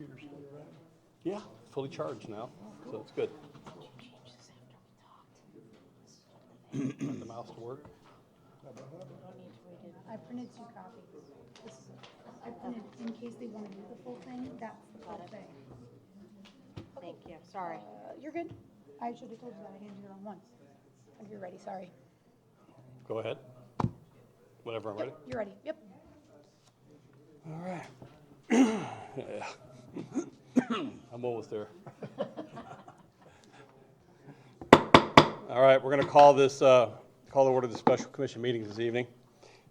computer still running? Yeah, fully charged now, so it's good. Got the mouse to work. I printed 2 copies. This is I printed in case they want to do the full thing. That's the full thing. Thank you, sorry. You're good. I should have told you that. I handed you the wrong ones. If you're ready, sorry. Go ahead. Whenever I'm ready. You're ready. Yep. All right. Yeah. I'm almost there. All right, we're going to call to order the special commission meeting this evening.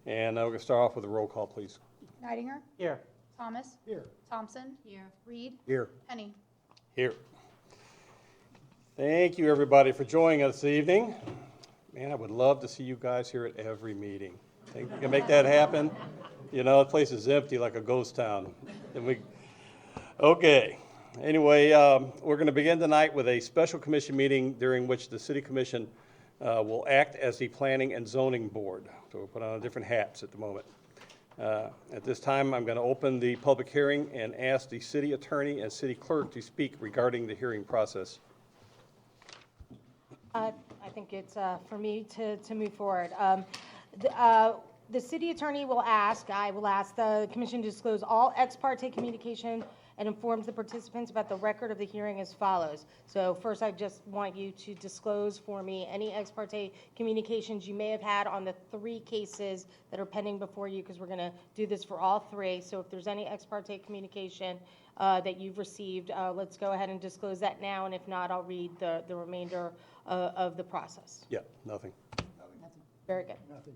And we're going to start off with a roll call, please. Nidinger. Here. Thomas. Here. Thompson. Here. Reed. Here. Penny. Here. Thank you, everybody, for joining us this evening. Man, I would love to see you guys here at every meeting. Think we can make that happen? You know, the place is empty like a ghost town. Okay. Anyway, we're going to begin tonight with a special commission meeting during which the city commission will act as the planning and zoning board. So we'll put on different hats at the moment. At this time, I'm going to open the public hearing and ask the city attorney and city clerk to speak regarding the hearing process. I think it's for me to move forward. The city attorney I will ask the commission to disclose all ex parte communication and informs the participants about the record of the hearing as follows. So first, I just want you to disclose for me any ex parte communications you may have had on the 3 cases that are pending before you, because we're going to do this for all 3. So if there's any ex parte communication that you've received, let's go ahead and disclose that now, and if not, I'll read the remainder of the process. Yeah, nothing. Very good. Nothing.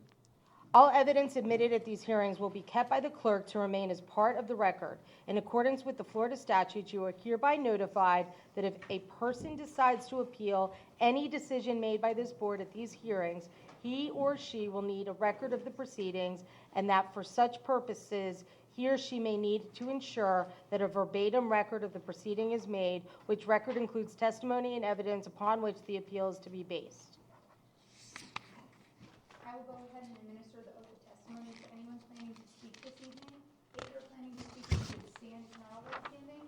All evidence admitted at these hearings will be kept by the clerk to remain as part of the record. In accordance with the Florida statutes, you are hereby notified that if a person decides to appeal any decision made by this board at these hearings, he or she will need a record of the proceedings, and that for such purposes, he or she may need to ensure that a verbatim record of the proceeding is made, which record includes testimony and evidence upon which the appeal is to be based. I will go ahead and administer the oath of testimony to anyone planning to speak this evening. If you're planning to speak, you should stand now while standing.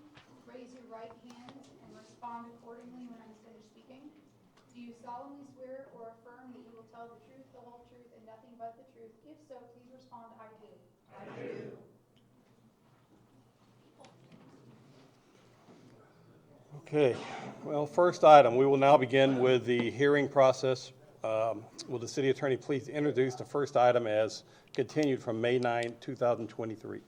Raise your right hand and respond accordingly when I'm finished speaking. Do you solemnly swear or affirm that you will tell the truth, the whole truth, and nothing but the truth? If so, please respond, I do. I do. Okay, well, first item, we will now begin with the hearing process. Will the city attorney please introduce the first item as continued from May 9, 2023?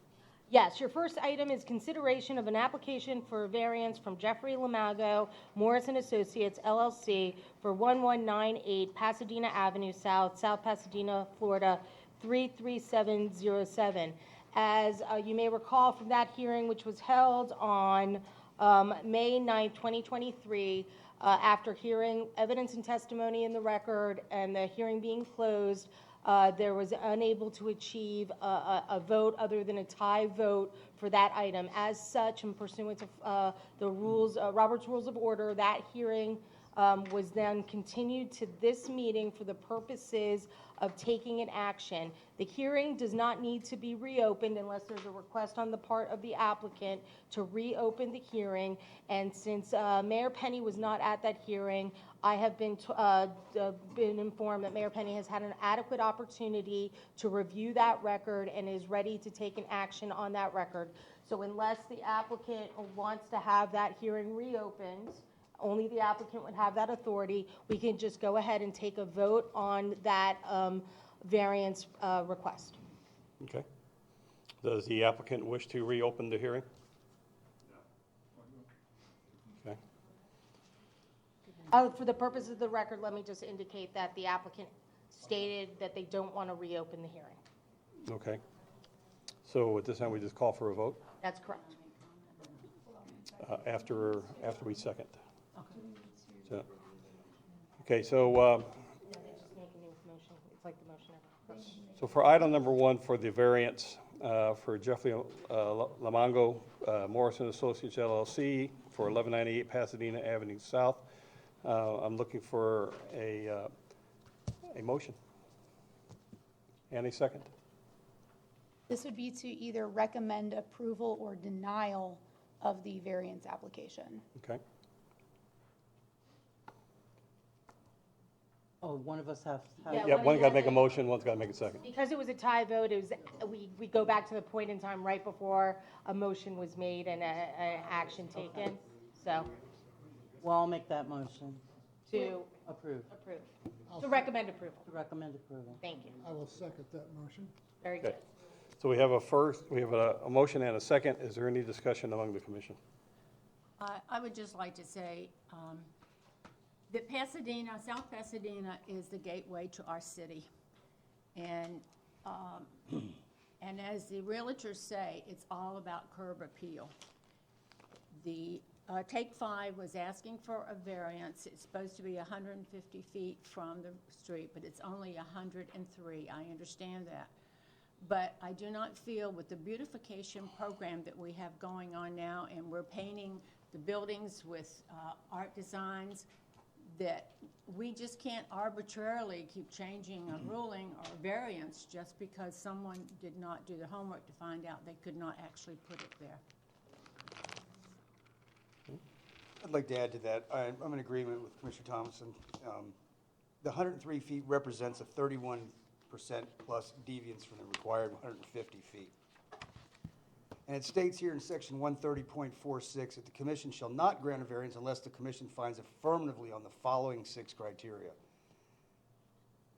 Yes, your first item is consideration of an application for a variance from Jeffrey Lamago, Morris and Associates LLC for 1198 Pasadena Avenue South, South Pasadena, Florida 33707. As you may recall from that hearing, which was held on May 9, 2023, after hearing evidence and testimony in the record and the hearing being closed, there was unable to achieve a vote other than a tie vote for that item. As such, and pursuant to the rules, Robert's Rules of Order, that hearing was then continued to this meeting for the purposes of taking an action. The hearing does not need to be reopened unless there's a request on the part of the applicant to reopen the hearing. And since Mayor Penny was not at that hearing, I have been informed that Mayor Penny has had an adequate opportunity to review that record and is ready to take an action on that record. So unless the applicant wants to have that hearing reopened, only the applicant would have that authority, we can just go ahead and take a vote on that variance request. Okay. Does the applicant wish to reopen the hearing? No. Okay. For the purpose of the record, let me just indicate that the applicant stated that they don't want to reopen the hearing. Okay. So at this time, we just call for a vote That's correct. after we second. So, okay, so They just make a new motion. It's like the motion ever. so for item number 1 for the variance for Jeffrey Lamongo, Morrison Associates LLC for 1198 Pasadena Avenue South, I'm looking for a motion. And a second. This would be to either recommend approval or denial of the variance application. Okay. Oh, one of us has. Yeah. Yeah, one one's of got you to make a has- motion, one's got to make a second. Because it was a tie vote, it was, we go back to the point in time right before a motion was made and a action taken, so, Well, I'll make that motion. to Approve. approve, to recommend approval. To recommend approval. Thank you. I will second that motion. Very Okay. good. So we have a motion and a second. Is there any discussion among the commission? I would just like to say that Pasadena, South Pasadena is the gateway to our city. And as the realtors say, it's all about curb appeal. The Take 5 was asking for a variance. It's supposed to be 150 feet from the street, but it's only 103. I understand that. But I do not feel with the beautification program that we have going on now, and we're painting the buildings with art designs, that we just can't arbitrarily keep changing a ruling or a variance just because someone did not do the homework to find out they could not actually put it there. I'd like to add to that. I'm in agreement with Commissioner Thomason. The 103 feet represents a 31% plus deviance from the required 150 feet. And it states here in section 130.46 that the commission shall not grant a variance unless the commission finds affirmatively on the following 6 criteria.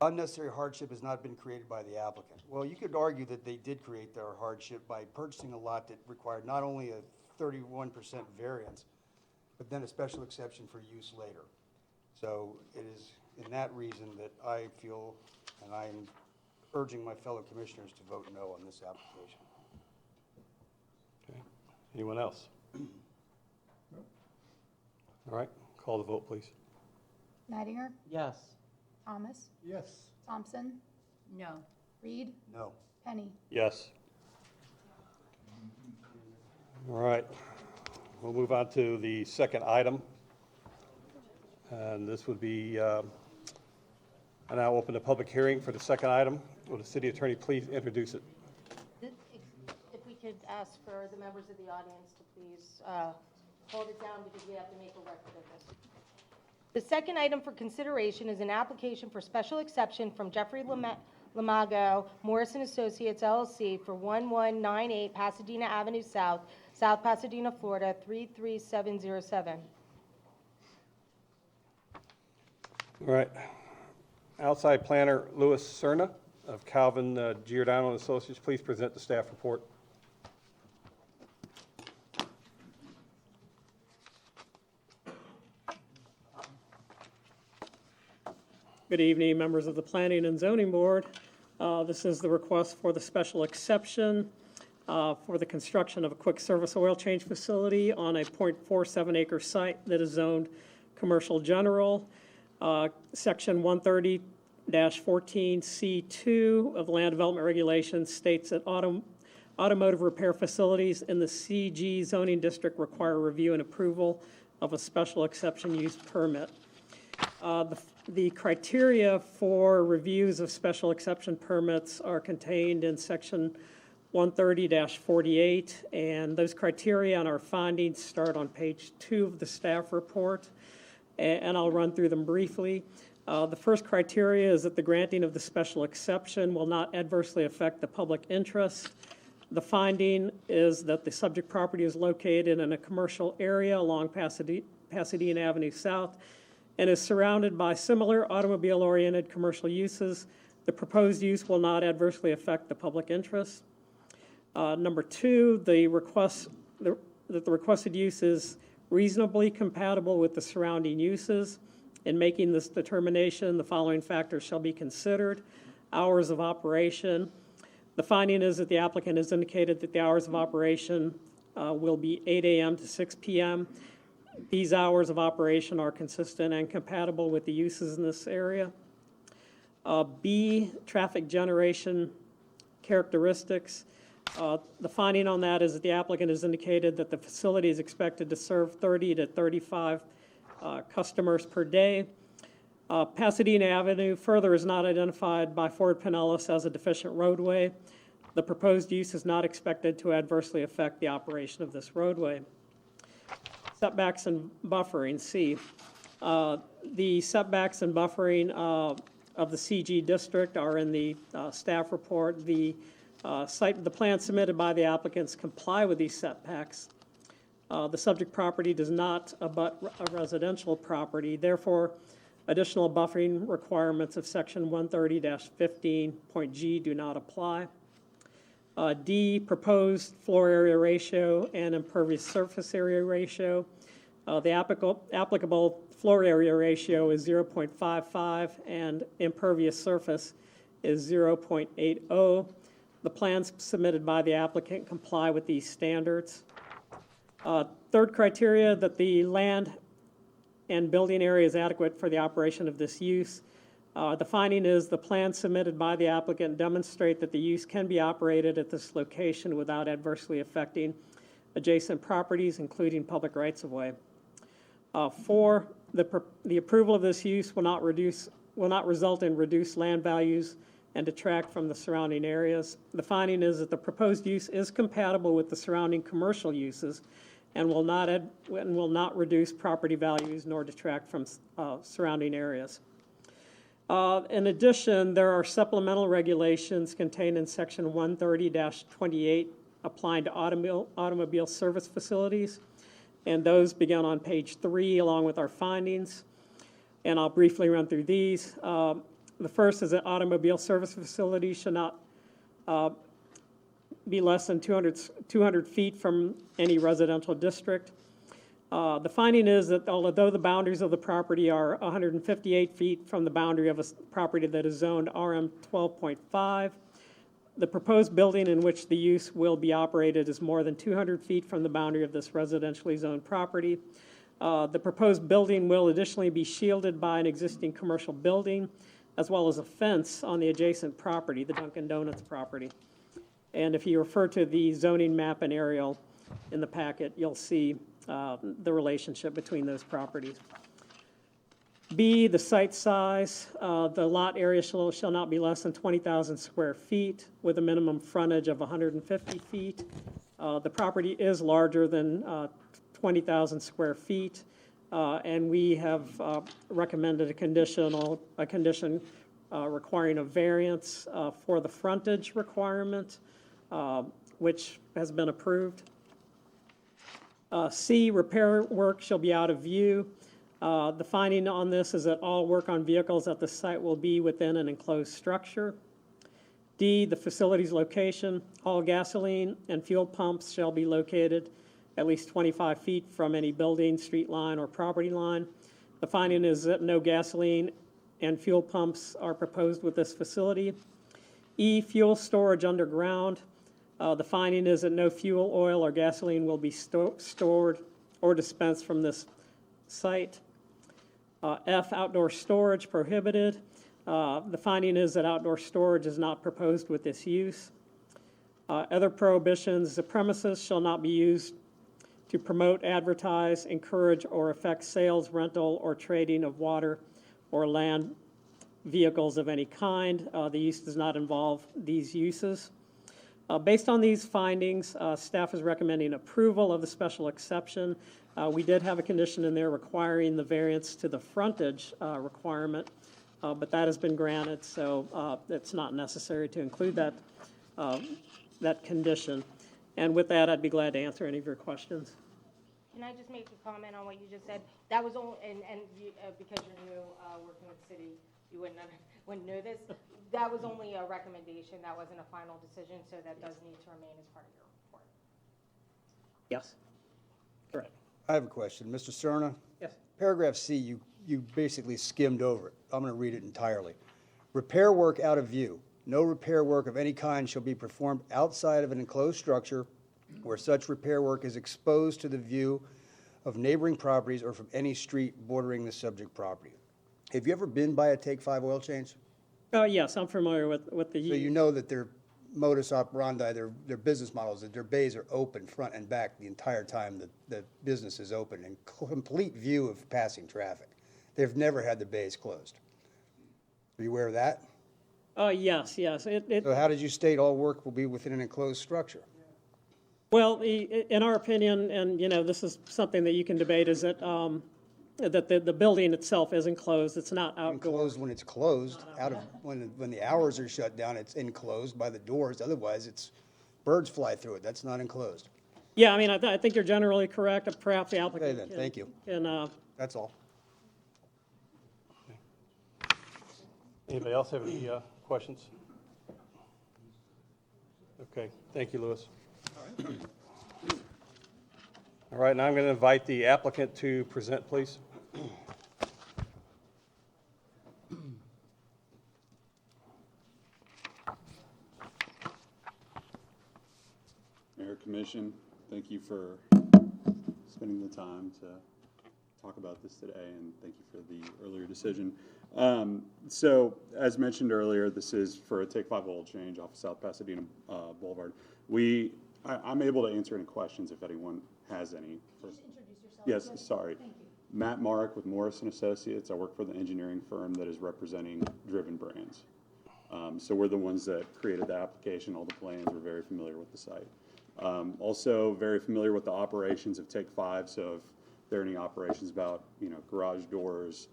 Unnecessary hardship has not been created by the applicant. Well, you could argue that they did create their hardship by purchasing a lot that required not only a 31% variance, but then a special exception for use later. So it is in that reason that I feel, and I'm urging my fellow commissioners to vote no on this application. Okay. Anyone else? All right, call the vote, please. Nightinger, Yes. Thomas, Yes. Thompson, No. Reed, No. Penny. Yes. All right, we'll move on to the second item. And this would be, I now open the public hearing for the second item. Will the city attorney please introduce it? If we could ask for the members of the audience to please hold it down because we have to make a record of this. The second item for consideration is an application for special exception from Jeffrey Lamago, Morrison Associates LLC for 1198 Pasadena Avenue South, South Pasadena, Florida, 33707. All right. Outside planner Louis Cerna of Calvin Giordano and Associates, please present the staff report. Good evening, members of the Planning and Zoning Board. This is the request for the special exception for the construction of a quick service oil change facility on a .47 acre site that is zoned commercial general. Section 130-14C2 of the Land Development Regulations states that automotive repair facilities in the CG zoning district require review and approval of a special exception use permit. The criteria for reviews of special exception permits are contained in section 130-48, and those criteria and our findings start on page 2 of the staff report, and I'll run through them briefly. The first criteria is that the granting of the special exception will not adversely affect the public interest. The finding is that the subject property is located in a commercial area along Pasadena Avenue South and is surrounded by similar automobile-oriented commercial uses. The proposed use will not adversely affect the public interest. Number 2, the requested use is reasonably compatible with the surrounding uses. In making this determination, the following factors shall be considered. Hours of operation. The finding is that the applicant has indicated that the hours of operation will be 8 a.m. to 6 p.m. These hours of operation are consistent and compatible with the uses in this area. B, traffic generation characteristics. The finding on that is that the applicant has indicated that the facility is expected to serve 30 to 35 customers per day. Pasadena Avenue further is not identified by Ford Pinellas as a deficient roadway. The proposed use is not expected to adversely affect the operation of this roadway. Setbacks and buffering, C. The setbacks and buffering of the CG district are in the staff report. The plans submitted by the applicants comply with these setbacks. The subject property does not abut a residential property. Therefore, additional buffering requirements of section 130-15.g do not apply. D, proposed floor area ratio and impervious surface area ratio. The applicable floor area ratio is 0.55 and impervious surface is 0.80. The plans submitted by the applicant comply with these standards. Third criteria, that the land and building area is adequate for the operation of this use. The finding is the plans submitted by the applicant demonstrate that the use can be operated at this location without adversely affecting adjacent properties, including public rights-of-way. 4, the approval of this use will not result in reduced land values and detract from the surrounding areas. The finding is that the proposed use is compatible with the surrounding commercial uses and will not reduce property values nor detract from surrounding areas. In addition, there are supplemental regulations contained in section 130-28 applying to automobile service facilities, and those begin on page 3 along with our findings. And I'll briefly run through these. The first is that automobile service facilities should not be less than 200 feet from any residential district. The finding is that although the boundaries of the property are 158 feet from the boundary of a property that is zoned RM 12.5, the proposed building in which the use will be operated is more than 200 feet from the boundary of this residentially zoned property. The proposed building will additionally be shielded by an existing commercial building, as well as a fence on the adjacent property, the Dunkin' Donuts property. And if you refer to the zoning map and aerial in the packet, you'll see the relationship between those properties. B, the site size. The lot area shall not be less than 20,000 square feet with a minimum frontage of 150 feet. The property is larger than 20,000 square feet, and we have recommended a condition requiring a variance for the frontage requirement, which has been approved. C, repair work shall be out of view. The finding on this is that all work on vehicles at the site will be within an enclosed structure. D, the facility's location. All gasoline and fuel pumps shall be located at least 25 feet from any building, street line, or property line. The finding is that no gasoline and fuel pumps are proposed with this facility. E, fuel storage underground. The finding is that no fuel, oil, or gasoline will be stored or dispensed from this site. F, outdoor storage prohibited. The finding is that outdoor storage is not proposed with this use. Other prohibitions, the premises shall not be used to promote, advertise, encourage, or affect sales, rental, or trading of water or land vehicles of any kind. The use does not involve these uses. Based on these findings, staff is recommending approval of the special exception. We did have a condition in there requiring the variance to the frontage requirement, but that has been granted, so it's not necessary to include that condition. And with that, I'd be glad to answer any of your questions. Can I just make a comment on what you just said? That was only, and you, because you're new, working with the city, you wouldn't know this. That was only a recommendation. That wasn't a final decision, so that does need to remain as part of your report. Yes. Correct. I have a question. Mr. Cerna? Yes. Paragraph C, you basically skimmed over it. I'm going to read it entirely. Repair work out of view. No repair work of any kind shall be performed outside of an enclosed structure where such repair work is exposed to the view of neighboring properties or from any street bordering the subject property. Have you ever been by a Take 5 oil change? Yes, I'm familiar with the. So you know that their modus operandi, their business models, that their bays are open front and back the entire time that the business is open in complete view of passing traffic. They've never had the bays closed. Are you aware of that? Yes. So how did you state all work will be within an enclosed structure? Well, in our opinion, and, this is something that you can debate, is that, that the building itself isn't closed, it's not outdoor. Enclosed when it's closed, when the hours are shut down, it's enclosed by the doors, otherwise birds fly through it, that's not enclosed. Yeah, I mean, I think you're generally correct, perhaps the Okay applicant then, thank you, can, that's all. Anybody else have any questions? Okay, thank you, Louis. All right, now I'm going to invite the applicant to present, please. Mayor, Commission, thank you for spending the time to talk about this today, and thank you for the earlier decision. So, as mentioned earlier, this is for a Take 5 oil change off of South Pasadena Boulevard. I'm able to answer any questions if anyone has any. Just introduce yourself. Yes, again. sorry. Thank you. Matt Mark with Morrison Associates. I work for the engineering firm that is representing Driven Brands. So we're the ones that created the application, all the plans. We're very familiar with the site. Also very familiar with the operations of Take 5. So if there are any operations about, garage doors,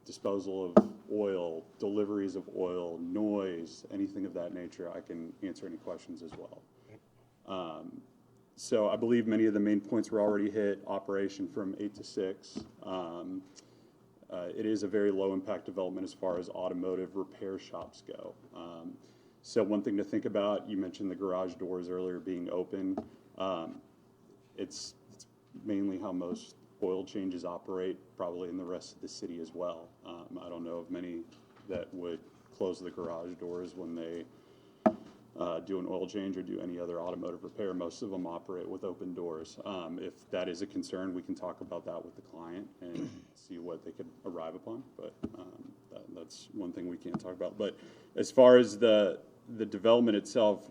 disposal of oil, deliveries of oil, noise, anything of that nature, I can answer any questions as well. So I believe many of the main points were already hit. Operation from 8 to 6. It is a very low impact development as far as automotive repair shops go. So one thing to think about, you mentioned the garage doors earlier being open. It's mainly how most oil changes operate, probably in the rest of the city as well. I don't know of many that would close the garage doors when they do an oil change or do any other automotive repair. Most of them operate with open doors. If that is a concern, we can talk about that with the client and see what they could arrive upon, but that's one thing we can't talk about. But as far as the development itself,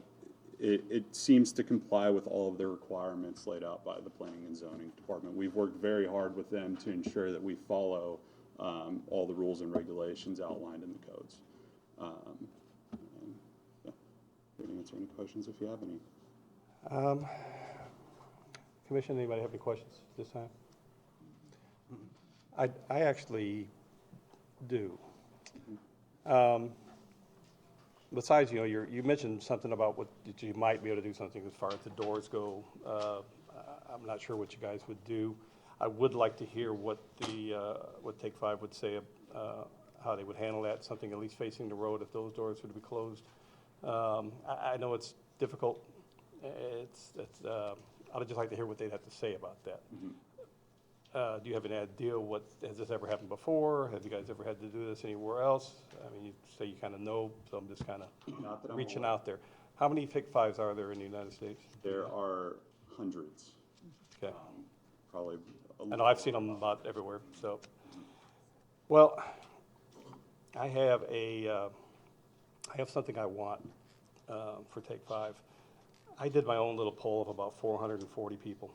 it seems to comply with all of the requirements laid out by the Planning and Zoning Department. We've worked very hard with them to ensure that we follow all the rules and regulations outlined in the codes. I can answer any questions if you have any. Commission, anybody have any questions this time? I actually do. Besides, you mentioned something about that you might be able to do something as far as the doors go. I'm not sure what you guys would do. I would like to hear what Take 5 would say, how they would handle that, something at least facing the road if those doors were to be closed. I know it's difficult. I'd just like to hear what they'd have to say about that. Do you have any idea has this ever happened before? Have you guys ever had to do this anywhere else? I mean, you say you kind of know, so I'm just kind of reaching out there. How many Take 5s are there in the United States? There are hundreds. Okay. Probably. I know I've seen them about everywhere, so. Well, I have something I want for Take 5. I did my own little poll of about 440 people.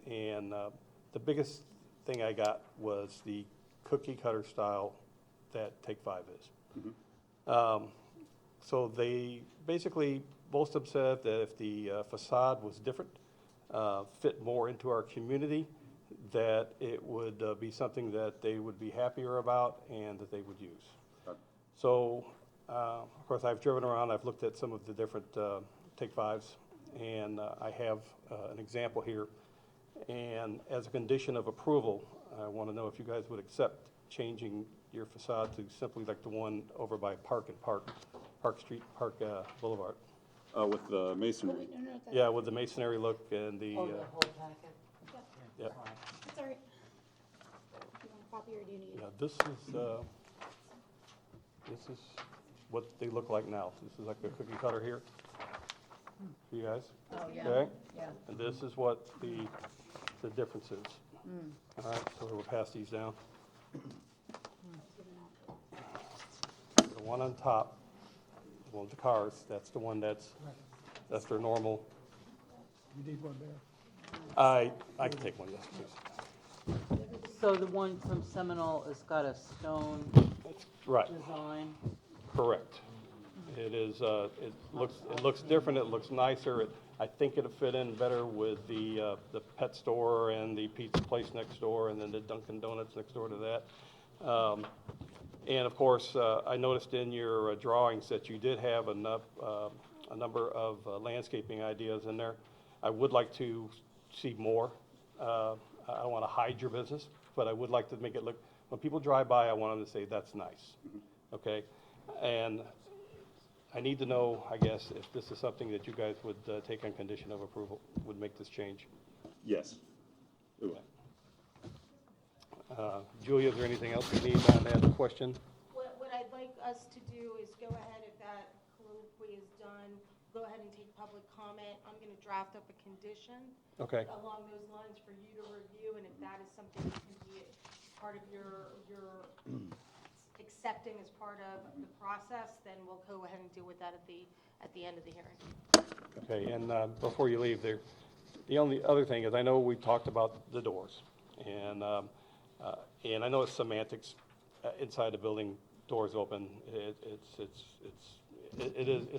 The biggest thing I got was the cookie cutter style that Take 5 is. So they basically, most of them said that if the facade was different, fit more into our community, that it would be something that they would be happier about and that they would use. So, of course, I've driven around, I've looked at some of the different Take 5s, and I have an example here. And as a condition of approval, I want to know if you guys would accept changing your facade to simply like the one over by Park Boulevard. With the masonry. Yeah, with the masonry look and the, Oh, the whole packet? yeah, That's all right. Do you want a copy or do you need? yeah, this is what they look like now. This is like a cookie cutter here for you guys. Oh, yeah, Okay? yeah. And this is what the difference is. All right, so we'll pass these down. The one on top, the one with the cars, that's the one that's their normal. You need one there? I can take one, yes, please. So the one from Seminole has got a stone Right, design? correct. It is, it looks different, it looks nicer, I think it'll fit in better with the pet store and the pizza place next door, and then the Dunkin' Donuts next door to that. And of course, I noticed in your drawings that you did have a number of landscaping ideas in there. I would like to see more. I don't want to hide your business, but I would like to make it look, when people drive by, I want them to say, that's nice, okay? And I need to know, I guess, if this is something that you guys would take on condition of approval, would make this change. Yes. It will. Julia, is there anything else you need on that question? What I'd like us to do is go ahead, if that colloquy is done, go ahead and take public comment. I'm going to draft up a condition Okay, along those lines for you to review, and if that is something that can be part of your accepting as part of the process, then we'll go ahead and deal with that at the end of the hearing. okay, and before you leave there, the only other thing is, I know we talked about the doors, and I know it's semantics, inside the building, doors open, it's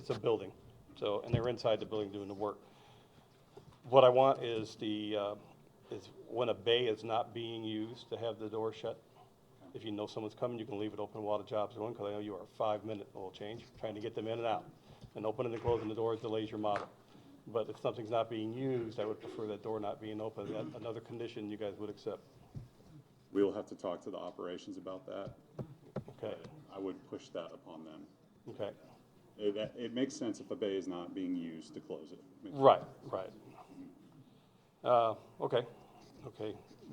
a building, so, and they're inside the building doing the work. What I want is is when a bay is not being used, to have the door shut. If you know someone's coming, you can leave it open while the job's going, because I know you are a 5-minute little change, trying to get them in and out. And opening and closing the doors delays your model. But if something's not being used, I would prefer that door not being open. That's another condition you guys would accept. We will have to talk to the operations about that. Okay, I would push that upon them. okay. It makes sense if a bay is not being used to close it. Makes Right, right. Okay.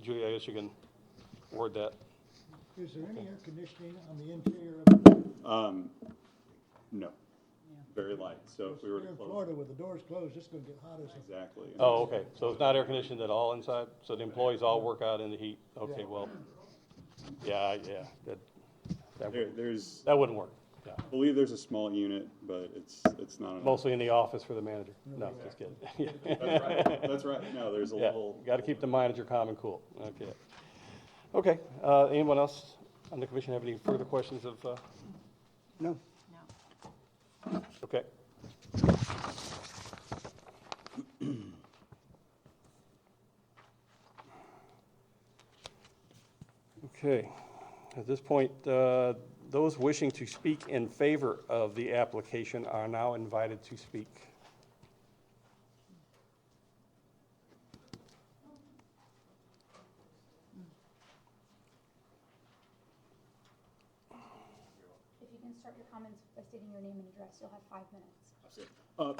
Julia, I guess you can word that. Is there any air conditioning on the interior of it? No, very light, so if we were to Here in close. Florida, with the doors closed, it's gonna get hot as a. Exactly. Oh, okay, so it's not air conditioned at all inside? So the employees all work out in the heat? Okay, well, yeah, There's, that wouldn't work, yeah. I believe there's a small unit, but it's not enough. Mostly in the office for the manager? No, just kidding. That's right, that's right, no, there's a Yeah, little. got to keep the manager calm and cool, okay. Okay, anyone else on the commission have any further questions of, No. No. okay. Okay, at this point, those wishing to speak in favor of the application are now invited to speak. If you can start your comments by stating your name and address, you'll have 5 minutes.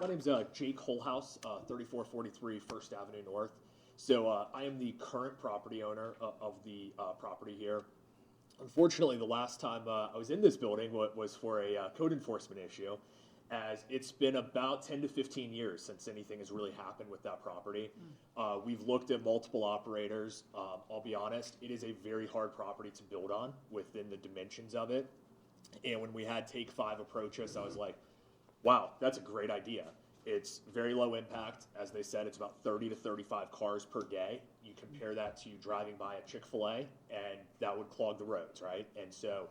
My name's Jake Holhouse, 3443 First Avenue North. So I am the current property owner of the property here. Unfortunately, the last time I was in this building was for a code enforcement issue, as it's been about 10 to 15 years since anything has really happened with that property. We've looked at multiple operators. I'll be honest, it is a very hard property to build on within the dimensions of it. And when we had Take 5 approach us, I was like, wow, that's a great idea. It's very low impact. As they said, it's about 30 to 35 cars per day. You compare that to driving by a Chick-fil-A, and that would clog the roads, right? And so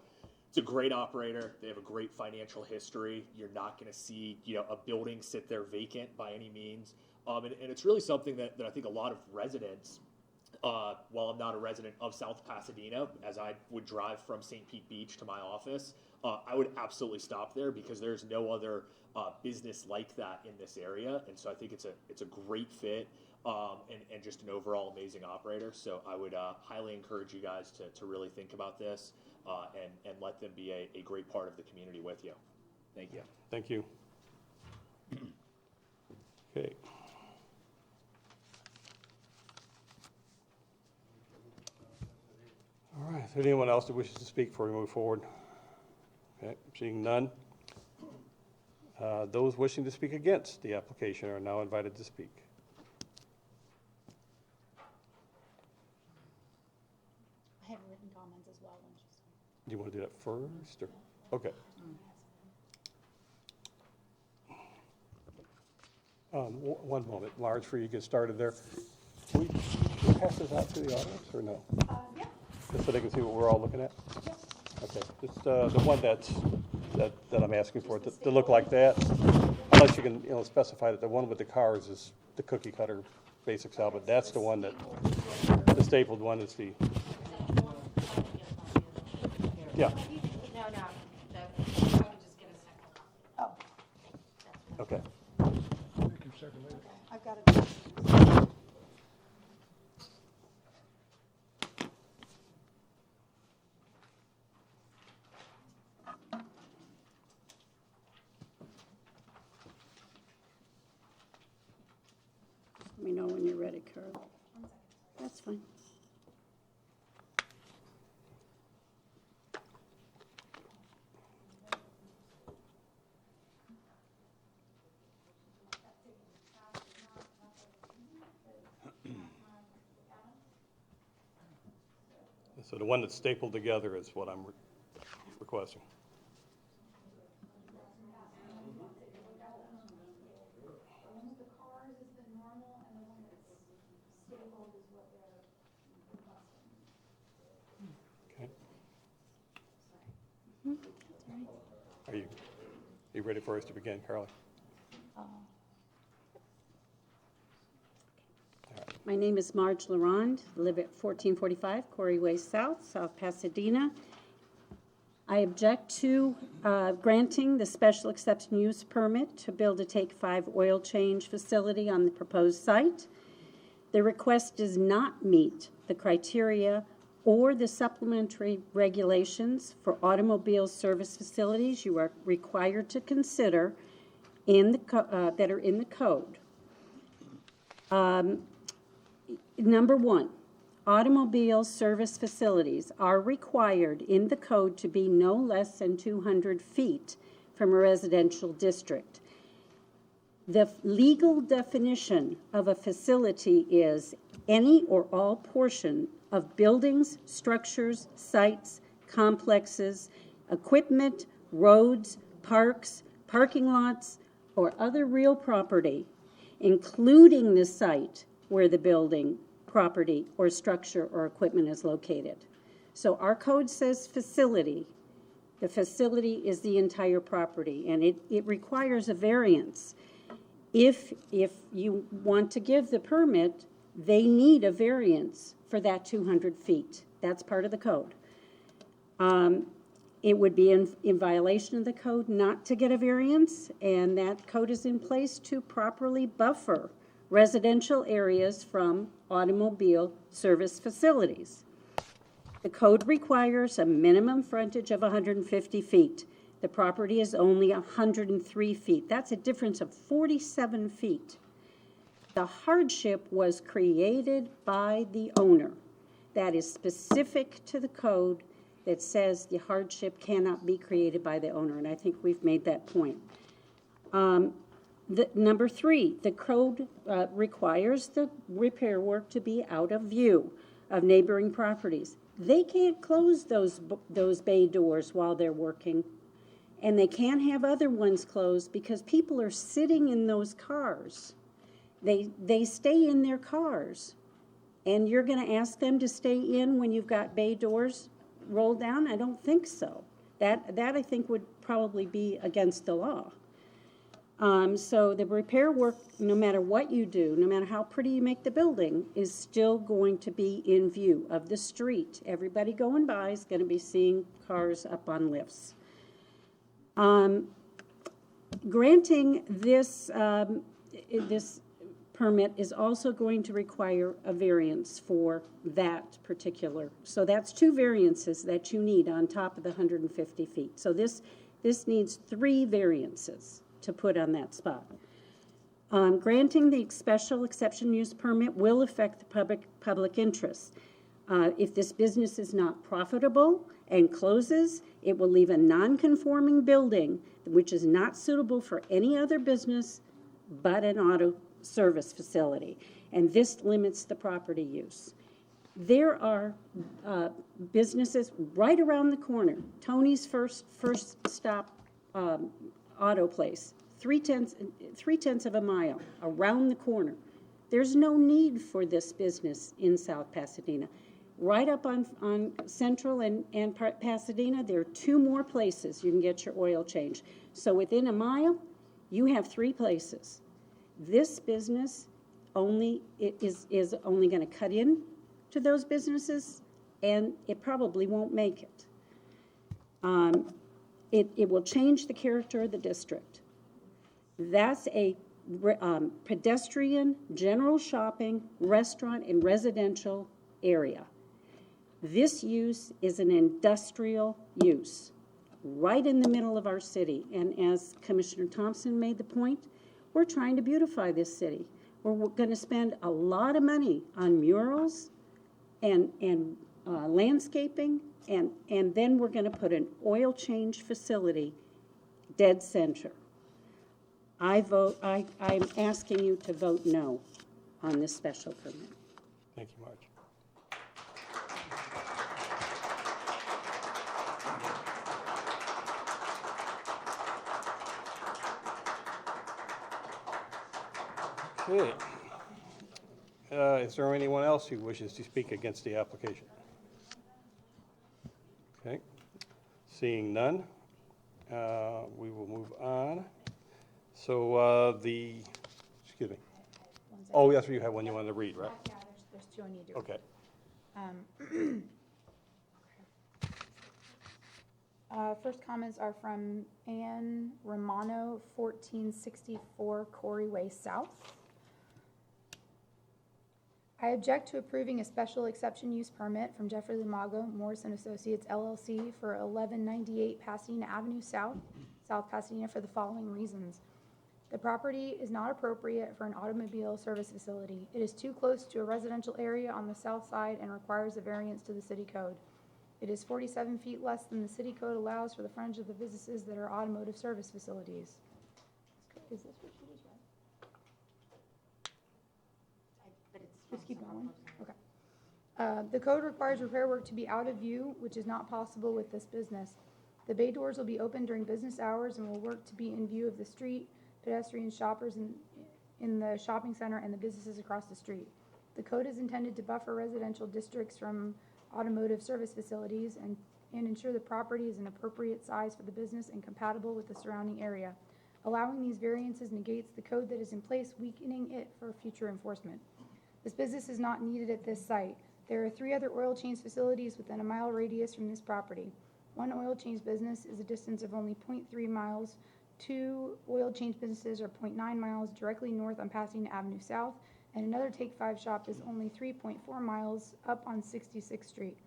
it's a great operator. They have a great financial history. You're not going to see, a building sit there vacant by any means. And it's really something that I think a lot of residents, while I'm not a resident of South Pasadena, as I would drive from St. Pete Beach to my office, I would absolutely stop there because there's no other business like that in this area. And so I think it's a great fit and just an overall amazing operator. So I would highly encourage you guys to really think about this and let them be a great part of the community with you. Thank you. Thank you. Okay. All right, is there anyone else that wishes to speak before we move forward? Okay, seeing none. Those wishing to speak against the application are now invited to speak. I have written comments as well. Do you want to do that first, or? Okay. One moment, Marge, before you get started there. Can we pass this out to the audience, or no? Yeah. Just so they can see what we're all looking at? Okay, just the one that I'm asking for, to look like that. unless you can, specify that the one with the cars is the cookie cutter basic style, but that's the one that, the stapled one is the, yeah, No, no, I can just get a second. Oh. okay. Make your second later. I've got it. Let me know when you're ready, Carol. That's fine. So the one that's stapled together is what I'm requesting. The one with the cars is the normal, and the one that's stapled is what they're requesting. Okay. Are you ready for us to begin, Carly? My name is Marge Laronde, live at 1445 Corey Way South, South Pasadena. I object to granting the special exception use permit to build a Take 5 oil change facility on the proposed site. The request does not meet the criteria or the supplementary regulations for automobile service facilities you are required to consider in the that are in the code. Number one, automobile service facilities are required in the code to be no less than 200 feet from a residential district. The legal definition of a facility is any or all portion of buildings, structures, sites, complexes, equipment, roads, parks, parking lots, or other real property, including the site where the building, property, or structure or equipment is located. So our code says facility. The facility is the entire property, and it requires a variance. If you want to give the permit, they need a variance for that 200 feet. That's part of the code. It would be in violation of the code not to get a variance, and that code is in place to properly buffer residential areas from automobile service facilities. The code requires a minimum frontage of 150 feet. The property is only 103 feet. That's a difference of 47 feet. The hardship was created by the owner. That is specific to the code that says the hardship cannot be created by the owner, and I think we've made that point. Number three, the code requires the repair work to be out of view of neighboring properties. They can't close those bay doors while they're working, and they can't have other ones closed because people are sitting in those cars. They stay in their cars, and you're going to ask them to stay in when you've got bay doors rolled down? I don't think so. That I think would probably be against the law. So the repair work, no matter what you do, no matter how pretty you make the building, is still going to be in view of the street. Everybody going by is going to be seeing cars up on lifts. Granting this, this permit is also going to require a variance for that particular. So that's two variances that you need on top of the 150 feet. So this needs 3 variances to put on that spot. Granting the special exception use permit will affect the public interest. If this business is not profitable and closes, it will leave a non-conforming building which is not suitable for any other business but an auto service facility, and this limits the property use. There are businesses right around the corner. Tony's First Stop auto place, 3/10 of a mile around the corner. There's no need for this business in South Pasadena. Right up on Central and Pasadena, there are 2 more places you can get your oil change. So within a mile, You have three places. This business is only going to cut in to those businesses, and it probably won't make it. It will change the character of the district. That's a pedestrian, general shopping, restaurant, and residential area. This use is an industrial use, right in the middle of our city. And as Commissioner Thompson made the point, we're trying to beautify this city. We're going to spend a lot of money on murals and landscaping, and then we're going to put an oil change facility dead center. I'm asking you to vote no on this special permit. Thank you, Marge. Okay. Is there anyone else who wishes to speak against the application? Okay. Seeing none, we will move on. So excuse me. Oh, yes, you have one you wanted to read, right? Yeah, there's two I need to. Okay. First comments are from Ann Romano, 1464 Corey Way South. I object to approving a special exception use permit from Jeffrey Lamago, Morris and Associates LLC for 1198 Pasadena Avenue South, South Pasadena, for the following reasons. The property is not appropriate for an automobile service facility. It is too close to a residential area on the south side and requires a variance to the city code. It is 47 feet less than the city code allows for the frontage of the businesses that are automotive service facilities. Is this what you just read? Just keep going. Okay. The code requires repair work to be out of view, which is not possible with this business. The bay doors will be open during business hours and will work to be in view of the street, pedestrian shoppers in the shopping center, and the businesses across the street. The code is intended to buffer residential districts from automotive service facilities and ensure the property is an appropriate size for the business and compatible with the surrounding area. Allowing these variances negates the code that is in place, weakening it for future enforcement. This business is not needed at this site. There are 3 other oil change facilities within a mile radius from this property. One oil change business is a distance of only 0.3 miles. 2 oil change businesses are 0.9 miles directly north on Pasadena Avenue South, and another Take 5 shop is only 3.4 miles up on 66th Street.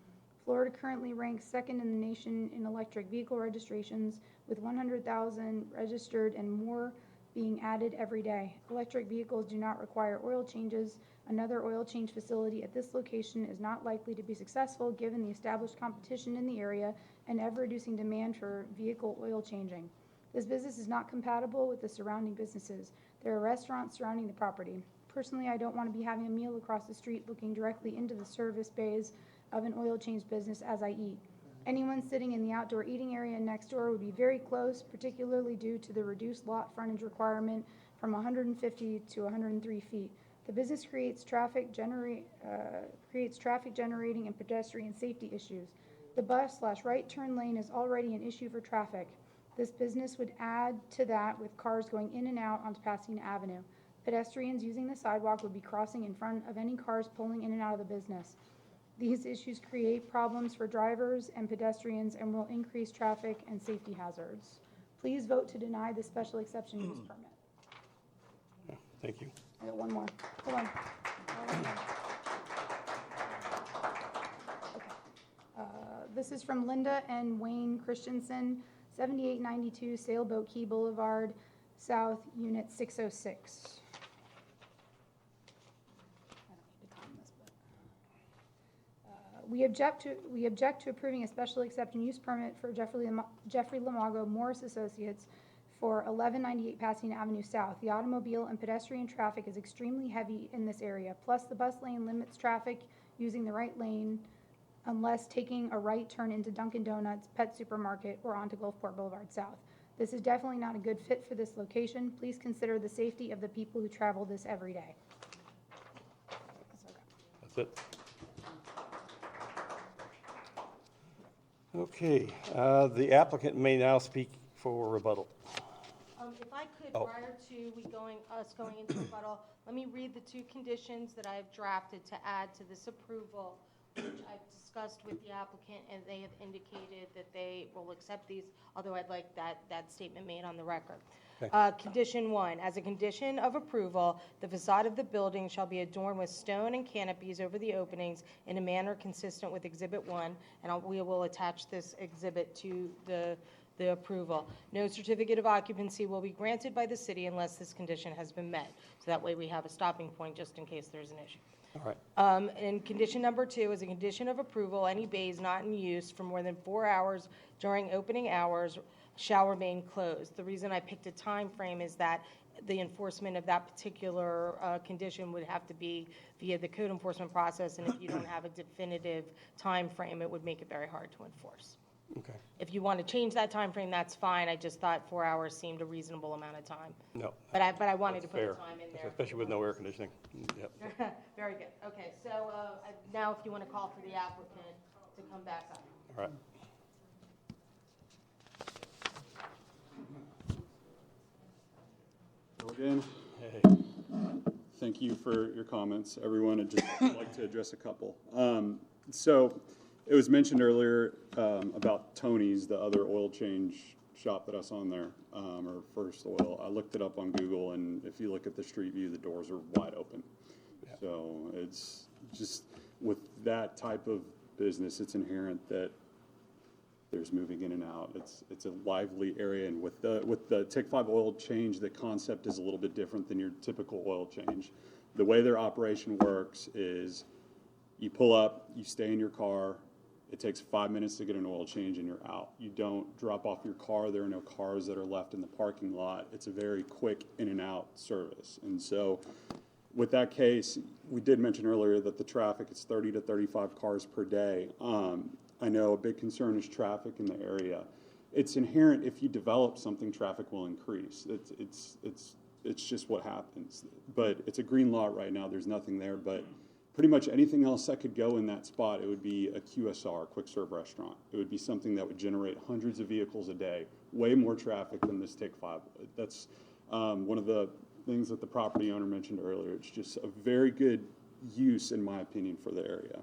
Florida currently ranks second in the nation in electric vehicle registrations, with 100,000 registered and more being added every day. Electric vehicles do not require oil changes. Another oil change facility at this location is not likely to be successful given the established competition in the area and ever-reducing demand for vehicle oil changing. This business is not compatible with the surrounding businesses. There are restaurants surrounding the property. Personally, I don't want to be having a meal across the street looking directly into the service bays of an oil change business as I eat. Anyone sitting in the outdoor eating area next door would be very close, particularly due to the reduced lot frontage requirement from 150 to 103 feet. The business creates traffic generating and pedestrian safety issues. The bus/right turn lane is already an issue for traffic. This business would add to that with cars going in and out onto Pasadena Avenue. Pedestrians using the sidewalk would be crossing in front of any cars pulling in and out of the business. These issues create problems for drivers and pedestrians and will increase traffic and safety hazards. Please vote to deny the special exception use permit. Thank you. I got one more. Hold on. Okay. This is from Linda and Wayne Christensen, 7892 Sailboat Key Boulevard, South, Unit 606. We object to approving a special exception use permit for Jeffrey Lamago, Morris Associates, for 1198 Pasadena Avenue South. The automobile and pedestrian traffic is extremely heavy in this area. Plus, the bus lane limits traffic using the right lane unless taking a right turn into Dunkin' Donuts, Pet Supermarket, or onto Gulfport Boulevard South. This is definitely not a good fit for this location. Please consider the safety of the people who travel this every day. That's it. Okay, the applicant may now speak for rebuttal. If I could, Oh. prior to us going into rebuttal, let me read the two conditions that I have drafted to add to this approval, which I've discussed with the applicant, and they have indicated that they will accept these, although I'd like that statement made on the record. Condition 1, as a condition of approval, the facade of the building shall be adorned with stone and canopies over the openings in a manner consistent with Exhibit 1, and we will attach this exhibit to the approval. No certificate of occupancy will be granted by the city unless this condition has been met. So that way we have a stopping point just in case there's an issue. All right. And condition number 2, as a condition of approval, any bays not in use for more than 4 hours during opening hours shall remain closed. The reason I picked a time frame is that the enforcement of that particular condition would have to be via the code enforcement process, and if you don't have a definitive time frame, it would make it very hard to enforce. Okay. If you want to change that time frame, that's fine. I just thought 4 hours seemed a reasonable amount of time. No. But I wanted to That's put the fair, time in there. especially with no air conditioning. Yep. Very good. Okay, so now if you want to call for the applicant to come back up. All right. So again, Hey. thank you for your comments, everyone. I'd just like to address a couple. So it was mentioned earlier about Tony's, the other oil change shop that I saw in there, or First Oil. I looked it up on Google, and if you look at the street view, the doors are wide open. So it's just, with that type of business, it's inherent that there's moving in and out. It's a lively area, and with the Take 5 oil change, the concept is a little bit different than your typical oil change. The way their operation works is you pull up, you stay in your car, it takes 5 minutes to get an oil change and you're out. You don't drop off your car, there are no cars that are left in the parking lot. It's a very quick in and out service. And so with that case, we did mention earlier that the traffic is 30 to 35 cars per day. I know a big concern is traffic in the area. It's inherent, if you develop something, traffic will increase. It's just what happens. But it's a green lot right now, there's nothing there, but pretty much anything else that could go in that spot, it would be a QSR, quick serve restaurant. It would be something that would generate hundreds of vehicles a day, way more traffic than this Take 5 would. That's one of the things that the property owner mentioned earlier. It's just a very good use, in my opinion, for the area.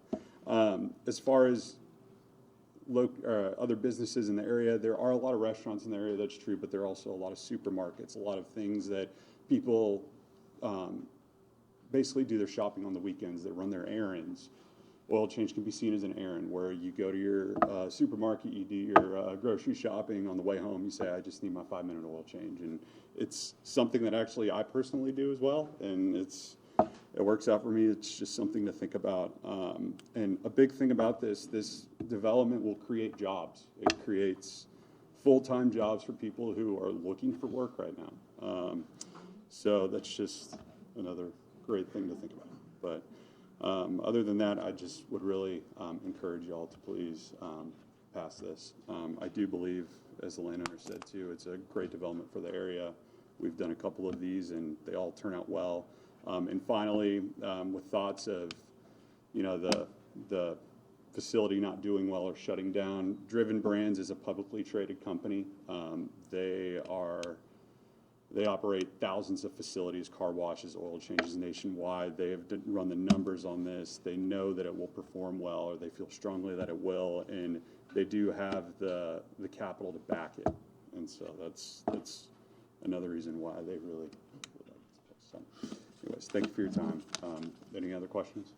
As far as other businesses in the area, there are a lot of restaurants in the area, that's true, but there are also a lot of supermarkets, a lot of things that people basically do their shopping on the weekends, that run their errands. Oil change can be seen as an errand, where you go to your supermarket, you do your grocery shopping, on the way home you say, I just need my 5-minute oil change. And it's something that actually I personally do as well, and it works out for me. It's just something to think about. And a big thing about this development will create jobs. It creates full-time jobs for people who are looking for work right now. So that's just another great thing to think about. But other than that, I just would really encourage y'all to please pass this. I do believe, as the landowner said too, it's a great development for the area. We've done a couple of these and they all turn out well. And finally, with thoughts of, the facility not doing well or shutting down, Driven Brands is a publicly traded company. They operate thousands of facilities, car washes, oil changes nationwide. They have run the numbers on this. They know that it will perform well, or they feel strongly that it will, and they do have the capital to back it. And so that's another reason why they really would like this place. So anyways, thank you for your time. Any other questions?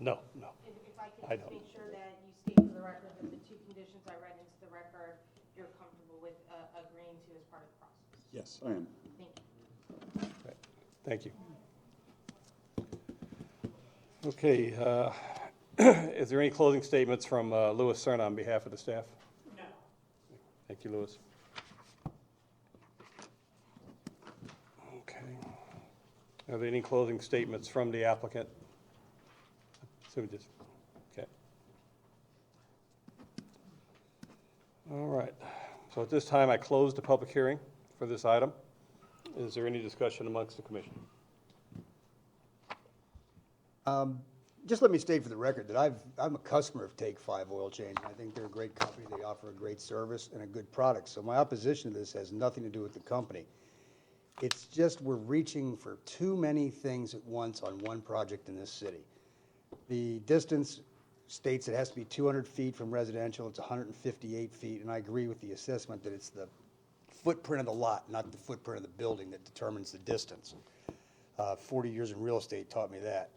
No. If I I could just don't. make sure that you state for the record that the two conditions I read into the record, you're comfortable with agreeing to as part of the process. Yes, I am. Thank you. Thank you. Okay, is there any closing statements from Louis Cerna on behalf of the staff? No. Thank you, Louis. Okay. Are there any closing statements from the applicant? Okay. All right. So at this time, I close the public hearing for this item. Is there any discussion amongst the commission? Just let me state for the record that I'm a customer of Take 5 Oil Change. I think they're a great company. They offer a great service and a good product. So my opposition to this has nothing to do with the company. It's just we're reaching for too many things at once on one project in this city. The distance states it has to be 200 feet from residential, it's 158 feet, and I agree with the assessment that it's the footprint of the lot, not the footprint of the building that determines the distance. 40 years in real estate taught me that.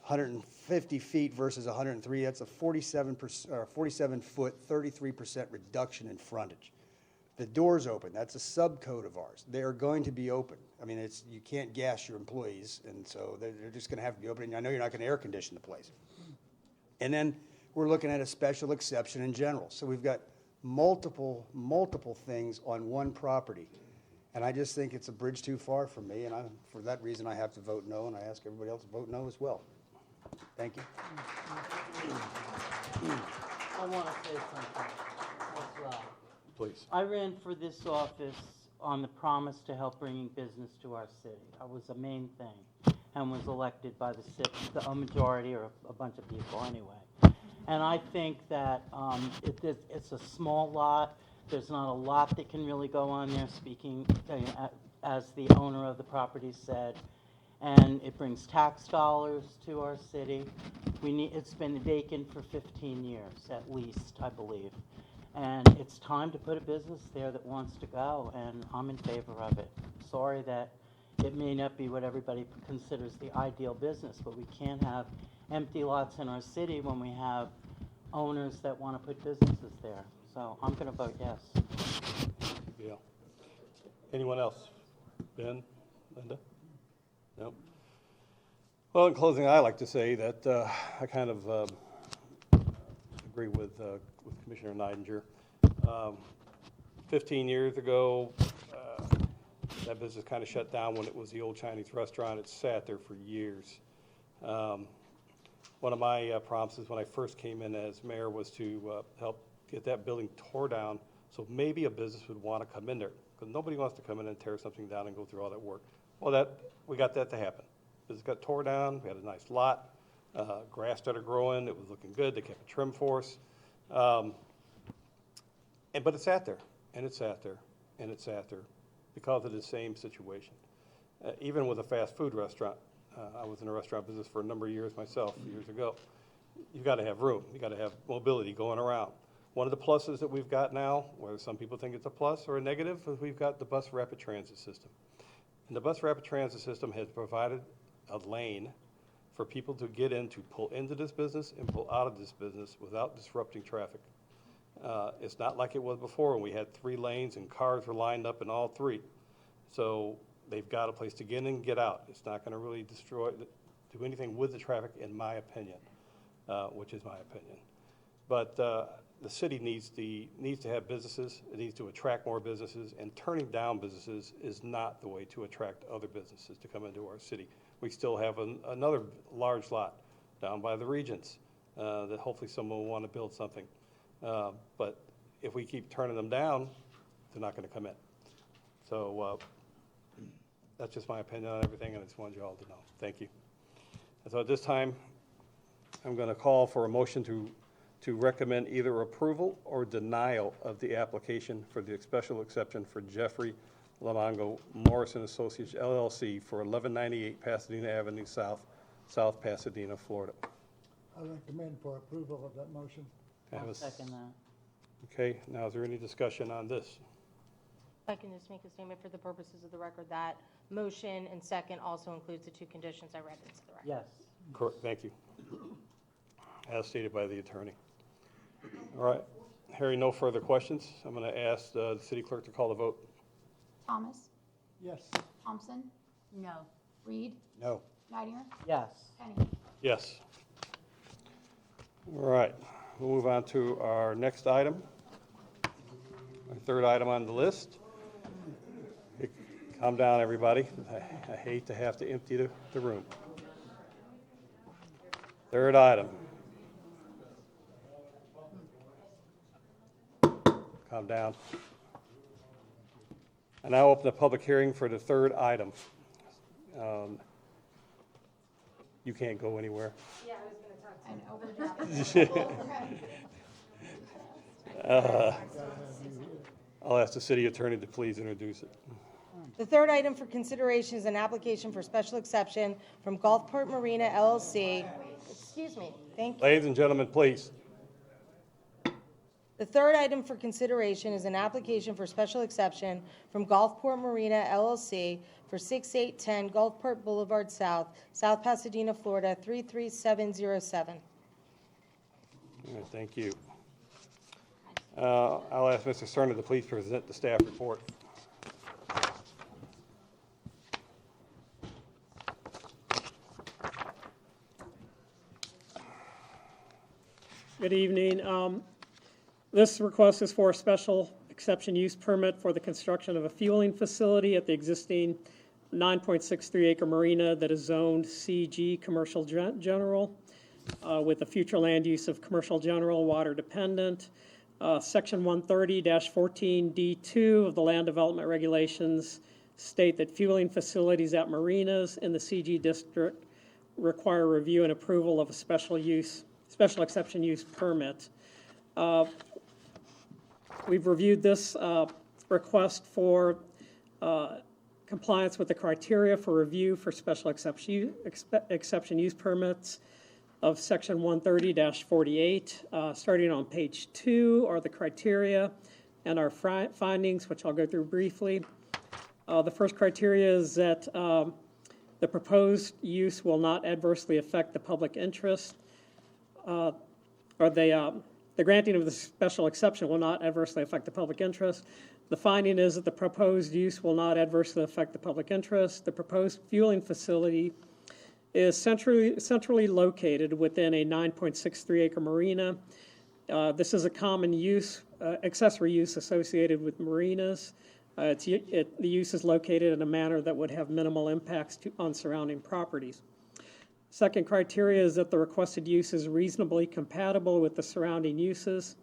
150 feet versus 103, that's a 47-foot, 33% reduction in frontage. The door's open, that's a subcode of ours. They are going to be open. I mean, you can't gas your employees, and so they're just gonna have to be open. And I know you're not gonna air condition the place. And then we're looking at a special exception in general. So we've got multiple things on one property. And I just think it's a bridge too far for me, and for that reason, I have to vote no, and I ask everybody else to vote no as well. Thank you. I want to say something as well. Please. I ran for this office on the promise to help bringing business to our city. That was the main thing, and was elected by a majority or a bunch of people anyway. And I think that it's a small lot. There's not a lot that can really go on there, speaking as the owner of the property said. And it brings tax dollars to our city. It's been vacant for 15 years at least, I believe. And it's time to put a business there that wants to go, and I'm in favor of it. Sorry that it may not be what everybody considers the ideal business, but we can't have empty lots in our city when we have owners that want to put businesses there. So I'm going to vote yes. Yeah. Anyone else? Ben? Linda? No? Well, in closing, I like to say that I kind of agree with Commissioner Neidinger. 15 years ago, that business kind of shut down when it was the old Chinese restaurant. It sat there for years. One of my promises when I first came in as mayor was to help get that building tore down so maybe a business would want to come in there, because nobody wants to come in and tear something down and go through all that work. Well, we got that to happen. Business got tore down. We had a nice lot. Grass started growing. It was looking good. They kept a trim for us. But it sat there, and it sat there, and it sat there because of the same situation. Even with a fast food restaurant, I was in a restaurant business for a number of years myself, years ago. You've got to have room. You've got to have mobility going around. One of the pluses that we've got now, whether some people think it's a plus or a negative, is we've got the bus rapid transit system. And the bus rapid transit system has provided a lane for people to get in, to pull into this business and pull out of this business without disrupting traffic. It's not like it was before when we had 3 lanes and cars were lined up in all 3. So they've got a place to get in and get out. It's not going to really do anything with the traffic, in my opinion, which is my opinion. But the city needs to have businesses. It needs to attract more businesses, and turning down businesses is not the way to attract other businesses to come into our city. We still have another large lot down by the Regents that hopefully someone will want to build something. But if we keep turning them down, they're not going to come in. So that's just my opinion on everything, and I just wanted you all to know. Thank you. And so at this time, I'm going to call for a motion to recommend either approval or denial of the application for the special exception for Jeffrey Lamongo Morrison Associates LLC for 1198 Pasadena Avenue South, South Pasadena, Florida. I recommend for approval of that motion. I'll second that. Okay, now is there any discussion on this? I can just make a statement for the purposes of the record that motion and second also includes the 2 conditions I read into the record. Yes. Correct, thank you. As stated by the attorney. All right, hearing no further questions, I'm going to ask the city clerk to call the vote. Thomas, Yes. Thompson, No. Reed, No. Neidinger, Yes. Penny. Yes. All right, we'll move on to our next item. Our third item on the list. Calm down, everybody. I hate to have to empty the room. Third item. Calm down. I now open the public hearing for the third item. You can't go anywhere. Yeah, I was going to talk to And overdraft. I'll ask the city attorney to please introduce it. The third item for consideration is an application for special exception from Gulfport Marina LLC. Excuse me, thank you. Ladies and gentlemen, please. The third item for consideration is an application for special exception from Gulfport Marina LLC for 6810 Gulfport Boulevard South, South Pasadena, Florida, 33707. All right, thank you. I'll ask Mr. Cerna to please present the staff report. Good evening. This request is for a special exception use permit for the construction of a fueling facility at the existing 9.63 acre marina that is zoned CG Commercial General with a future land use of Commercial General Water Dependent. Section 130-14D2 of the Land Development Regulations state that fueling facilities at marinas in the CG district require review and approval of a special exception use permit. We've reviewed this request for compliance with the criteria for review for special exception use permits of Section 130-48. Starting on page 2 are the criteria and our findings, which I'll go through briefly. The first criteria is that the proposed use will not adversely affect the public interest, or the granting of the special exception will not adversely affect the public interest. The finding is that the proposed use will not adversely affect the public interest. The proposed fueling facility is centrally located within a 9.63 acre marina. This is a common use, accessory use associated with marinas. The use is located in a manner that would have minimal impacts on surrounding properties. Second criteria is that the requested use is reasonably compatible with the surrounding uses.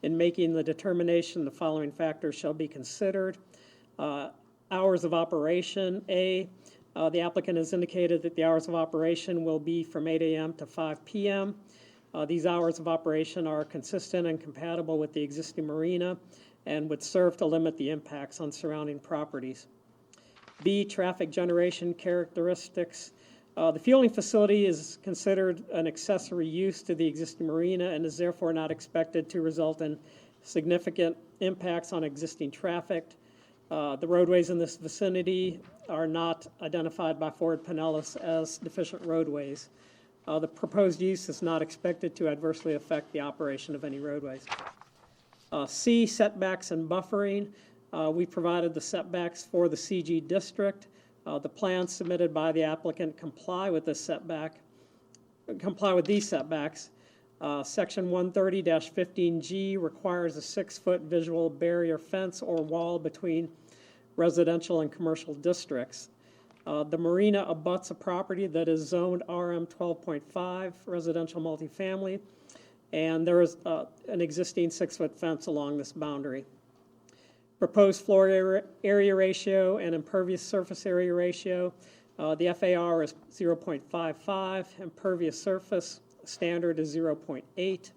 In making the determination, the following factors shall be considered. Hours of operation. The applicant has indicated that the hours of operation will be from 8 a.m. to 5 p.m. These hours of operation are consistent and compatible with the existing marina and would serve to limit the impacts on surrounding properties. B, traffic generation characteristics. The fueling facility is considered an accessory use to the existing marina and is therefore not expected to result in significant impacts on existing traffic. The roadways in this vicinity are not identified by Ford Pinellas as deficient roadways. The proposed use is not expected to adversely affect the operation of any roadways. C, setbacks and buffering. We provided the setbacks for the CG district. The plans submitted by the applicant comply with these setbacks. Section 130-15G requires a 6-foot visual barrier fence or wall between residential and commercial districts. The marina abuts a property that is zoned RM 12.5 residential multifamily, and there is an existing 6-foot fence along this boundary. Proposed floor area ratio and impervious surface area ratio. The FAR is 0.55, impervious surface standard is 0.8.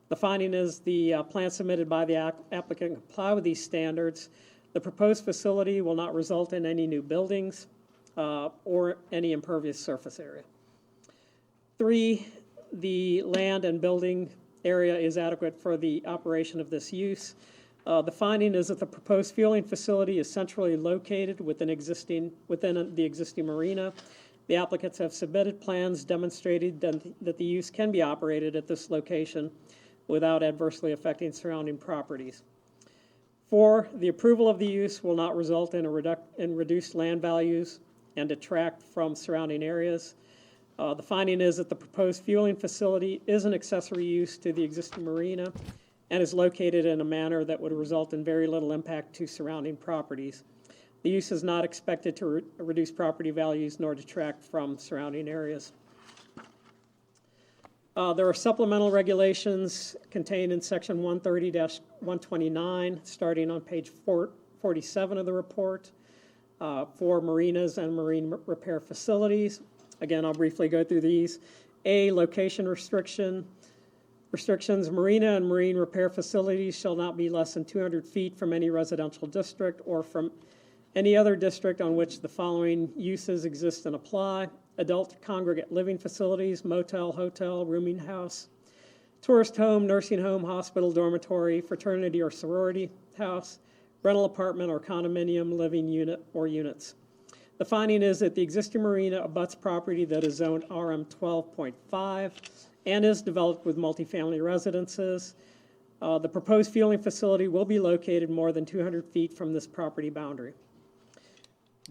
The finding is the plan submitted by the applicant comply with these standards. The proposed facility will not result in any new buildings or any impervious surface area. 3, the land and building area is adequate for the operation of this use. The finding is that the proposed fueling facility is centrally located within the existing marina. The applicants have submitted plans demonstrating that the use can be operated at this location without adversely affecting surrounding properties. 4, the approval of the use will not result in reduced land values and detract from surrounding areas. The finding is that the proposed fueling facility is an accessory use to the existing marina and is located in a manner that would result in very little impact to surrounding properties. The use is not expected to reduce property values nor detract from surrounding areas. There are supplemental regulations contained in Section 130-129, starting on page 47 of the report, for marinas and marine repair facilities. Again, I'll briefly go through these. A, location restrictions. Marina and marine repair facilities shall not be less than 200 feet from any residential district or from Any other district on which the following uses exist and apply: adult congregate living facilities, motel, hotel, rooming house, tourist home, nursing home, hospital, dormitory, fraternity or sorority house, rental apartment or condominium living unit or units. The finding is that the existing marina abuts property that is zoned RM 12.5 and is developed with multifamily residences. The proposed fueling facility will be located more than 200 feet from this property boundary.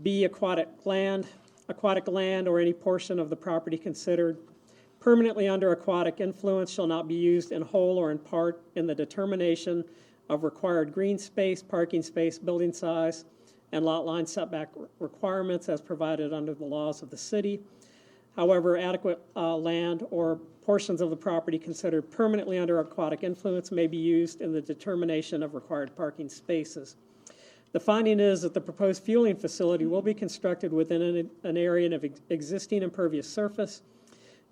B, aquatic land or any portion of the property considered permanently under aquatic influence shall not be used in whole or in part in the determination of required green space, parking space, building size, and lot line setback requirements as provided under the laws of the city. However, adequate land or portions of the property considered permanently under aquatic influence may be used in the determination of required parking spaces. The finding is that the proposed fueling facility will be constructed within an area of existing impervious surface,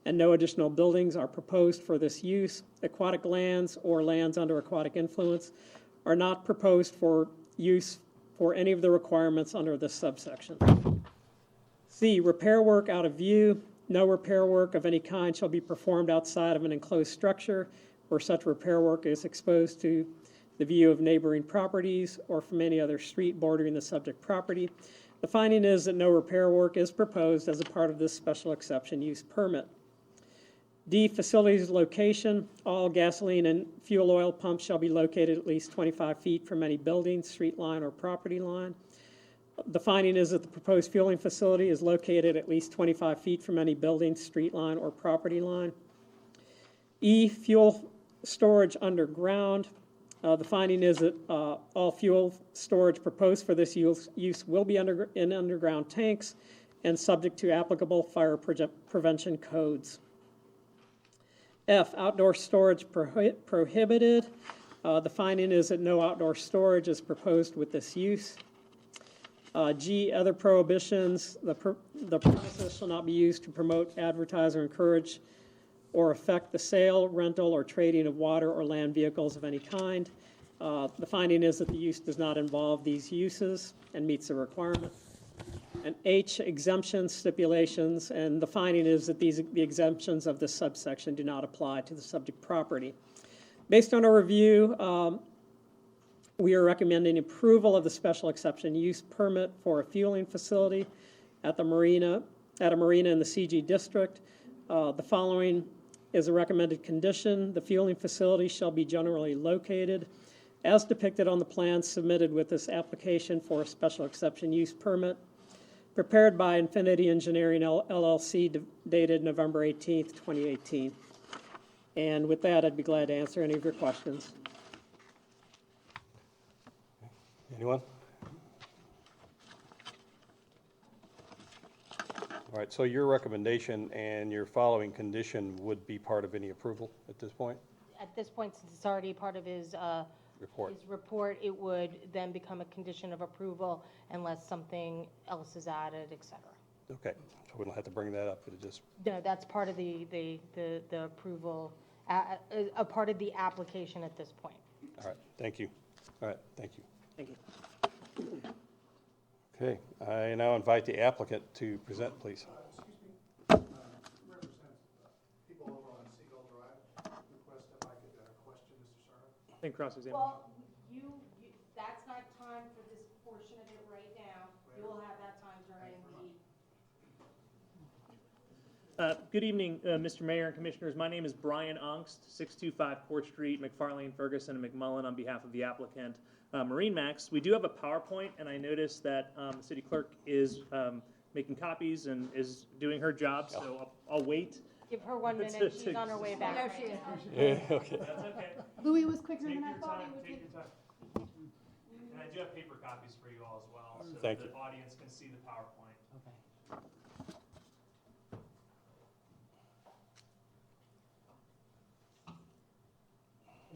and no additional buildings are proposed for this use. Aquatic lands or lands under aquatic influence are not proposed for use for any of the requirements under this subsection. C, repair work out of view. No repair work of any kind shall be performed outside of an enclosed structure where such repair work is exposed to the view of neighboring properties or from any other street bordering the subject property. The finding is that no repair work is proposed as a part of this special exception use permit. D, facilities location. All gasoline and fuel oil pumps shall be located at least 25 feet from any building, street line, or property line. The finding is that the proposed fueling facility is located at least 25 feet from any building, street line, or property line. E, fuel storage underground. The finding is that all fuel storage proposed for this use will be in underground tanks and subject to applicable fire prevention codes. F, outdoor storage prohibited. The finding is that no outdoor storage is proposed with this use. G, other prohibitions. The premises shall not be used to promote, advertise, or encourage or affect the sale, rental, or trading of water or land vehicles of any kind. The finding is that the use does not involve these uses and meets the requirement. And H, exemptions, stipulations, and the finding is that the exemptions of this subsection do not apply to the subject property. Based on our review, we are recommending approval of the special exception use permit for a fueling facility at a marina in the CG district. The following is a recommended condition. The fueling facility shall be generally located as depicted on the plans submitted with this application for a special exception use permit, prepared by Infinity Engineering LLC, dated November 18th, 2018. And with that, I'd be glad to answer any of your questions. Anyone? All right, so your recommendation and your following condition would be part of any approval at this point? At this point, since it's already part of his report, it would then become a condition of approval unless something else is added, et cetera. Okay, so we don't have to bring that up, it'll just, No, that's part of the approval, a part of the application at this point. all right, thank you. All right, thank you. Thank you. Okay, I now invite the applicant to present, please. People over on Seagull Drive request if I could question Mr. Sarno. Think cross-examine. Well, that's not time for this portion of it right now. You will have that time during the. Good evening, Mr. Mayor and Commissioners. My name is Brian Ongst, 625 Port Street, McFarlane, Ferguson, and McMullen on behalf of the applicant, MarineMax. We do have a PowerPoint, and I noticed that the city clerk is making copies and is doing her job, so I'll wait. Give her 1 minute, she's on her way back. There she is. Yeah, okay. That's okay. Louis was quicker Take than I your thought time, he would take be. your time. And I do have paper copies for you all as well, so Thank the you. audience can see the PowerPoint. Okay.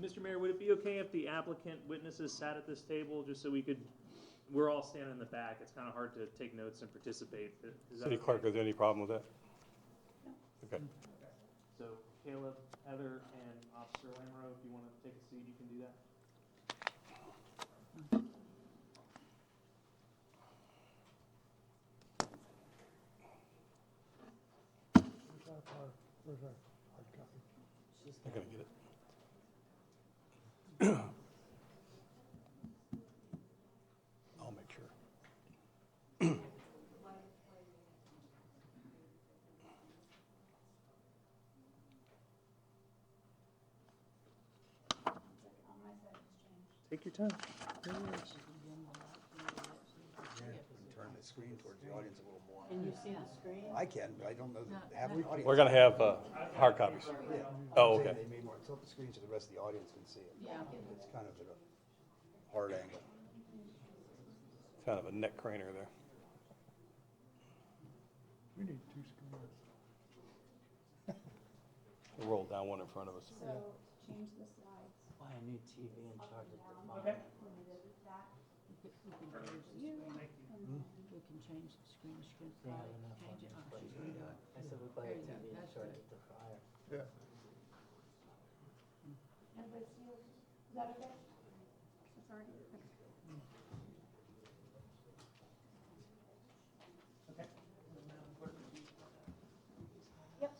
Mr. Mayor, would it be okay if the applicant witnesses sat at this table, just so we're all standing in the back, it's kind of hard to take notes and participate. Is that City okay? clerk, is there any problem with that? Okay. So Caleb, Heather, and Officer Lamoureux, if you want to take a seat, you can do that. Where's our hard copy? They're gonna get it. I'll make sure. Take your time. Turn the screen towards the audience a little more. Can you see the screen? I can, but I don't know that half the audience. We're gonna have hard copies. Yeah. Oh, I'm saying okay. They made more, tilt the screen so the rest of the audience can see it. Yeah. It's kind of at a hard angle. Kind of a neck craner there. We need two screens. We'll roll down one in front of us. So, change the slides. Buy a new TV and charge it to mine. Okay. We can change the screen strength. They have enough on this, but I said we buy a TV and charge it to fire. Yeah. Everybody see it? Is that okay? Sorry. Yep.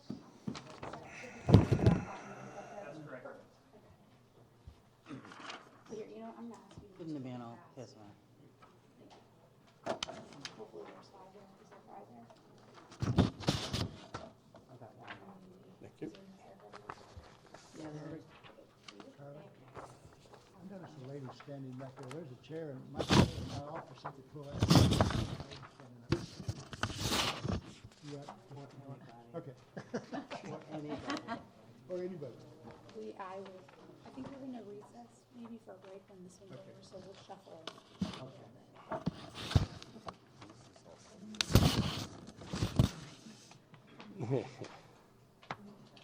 Here, you know, I'm not asking you. Give them to me and I'll kiss mine. Hopefully there's five there. Is there five there? I got one. Thank you. I noticed a lady standing back there. There's a chair in my office. I could pull out. Okay. Or anybody. I think we're gonna recess maybe for a break when this one's over, so we'll shuffle.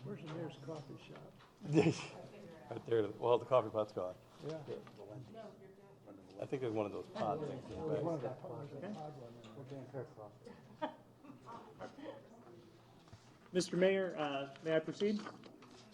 Where's the nearest coffee shop? Right there, well, the coffee pot's gone. Yeah. I think there's one of those pod things in the There's back. one of the pods, a pod one there. We're doing Kirk Crawford. Mr. Mayor, may I proceed?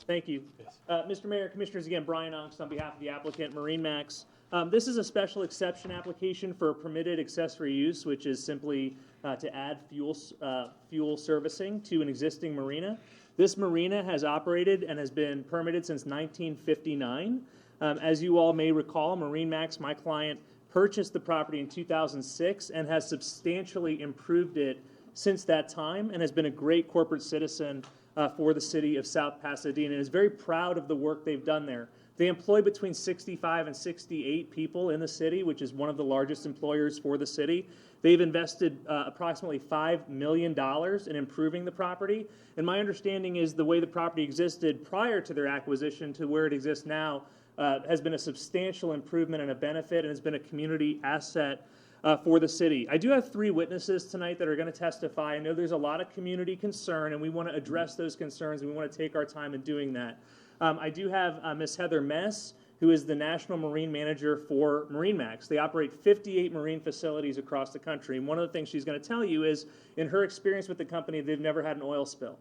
Thank you. Yes. Mr. Mayor, Commissioners, again, Brian Ongst on behalf of the applicant, MarineMax. This is a special exception application for a permitted accessory use, which is simply to add fuel servicing to an existing marina. This marina has operated and has been permitted since 1959. As you all may recall, MarineMax, my client, purchased the property in 2006 and has substantially improved it since that time and has been a great corporate citizen for the city of South Pasadena and is very proud of the work they've done there. They employ between 65 and 68 people in the city, which is one of the largest employers for the city. They've invested approximately $5 million in improving the property. And my understanding is the way the property existed prior to their acquisition to where it exists now has been a substantial improvement and a benefit and has been a community asset for the city. I do have 3 witnesses tonight that are going to testify. I know there's a lot of community concern, and we want to address those concerns, and we want to take our time in doing that. I do have Ms. Heather Mess, who is the National Marine Manager for MarineMax. They operate 58 marine facilities across the country, and one of the things she's going to tell you is, in her experience with the company, they've never had an oil spill.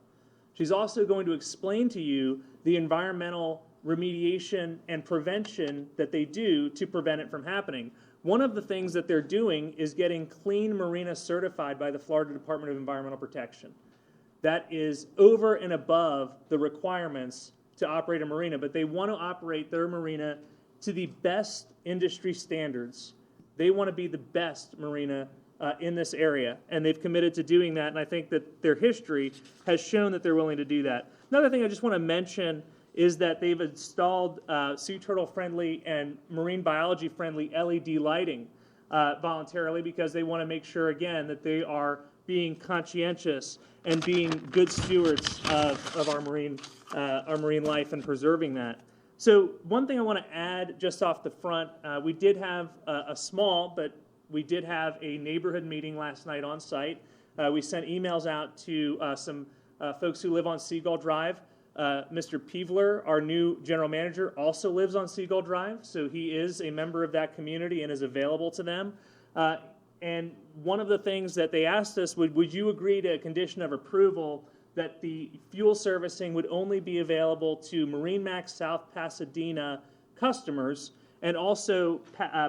She's also going to explain to you the environmental remediation and prevention that they do to prevent it from happening. One of the things that they're doing is getting Clean Marina certified by the Florida Department of Environmental Protection. That is over and above the requirements to operate a marina, but they want to operate their marina to the best industry standards. They want to be the best marina in this area, and they've committed to doing that, and I think that their history has shown that they're willing to do that. Another thing I just want to mention is that they've installed sea turtle friendly and marine biology friendly LED lighting voluntarily because they want to make sure, again, that they are being conscientious and being good stewards of our marine life and preserving that. So one thing I want to add just off the front, we did have a small, but we did have a neighborhood meeting last night on site. We sent emails out to some folks who live on Seagull Drive. Mr. Peevler, our new general manager, also lives on Seagull Drive, so he is a member of that community and is available to them. And one of the things that they asked us, would you agree to a condition of approval that the fuel servicing would only be available to MarineMax South Pasadena customers and also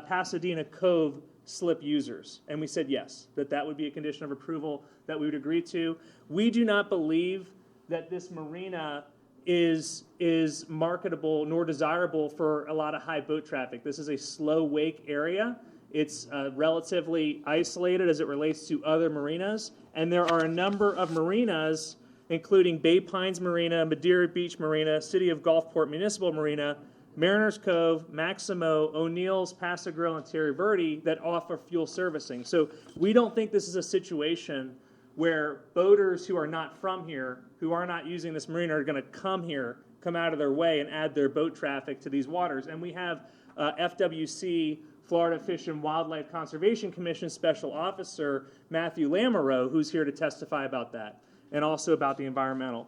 Pasadena Cove slip users? And we said yes, that would be a condition of approval that we would agree to. We do not believe that this marina is marketable nor desirable for a lot of high boat traffic. This is a slow wake area. It's relatively isolated as it relates to other marinas, and there are a number of marinas, including Bay Pines Marina, Madeira Beach Marina, City of Gulfport Municipal Marina, Mariners Cove, Maximo, O'Neill's, Paso Grill, and Terry Verde, that offer fuel servicing. So we don't think this is a situation where boaters who are not from here, who are not using this marina, are going to come here, come out of their way, and add their boat traffic to these waters. And we have FWC, Florida Fish and Wildlife Conservation Commission Special Officer Matthew Lamoureux, who's here to testify about that, and also about the environmental.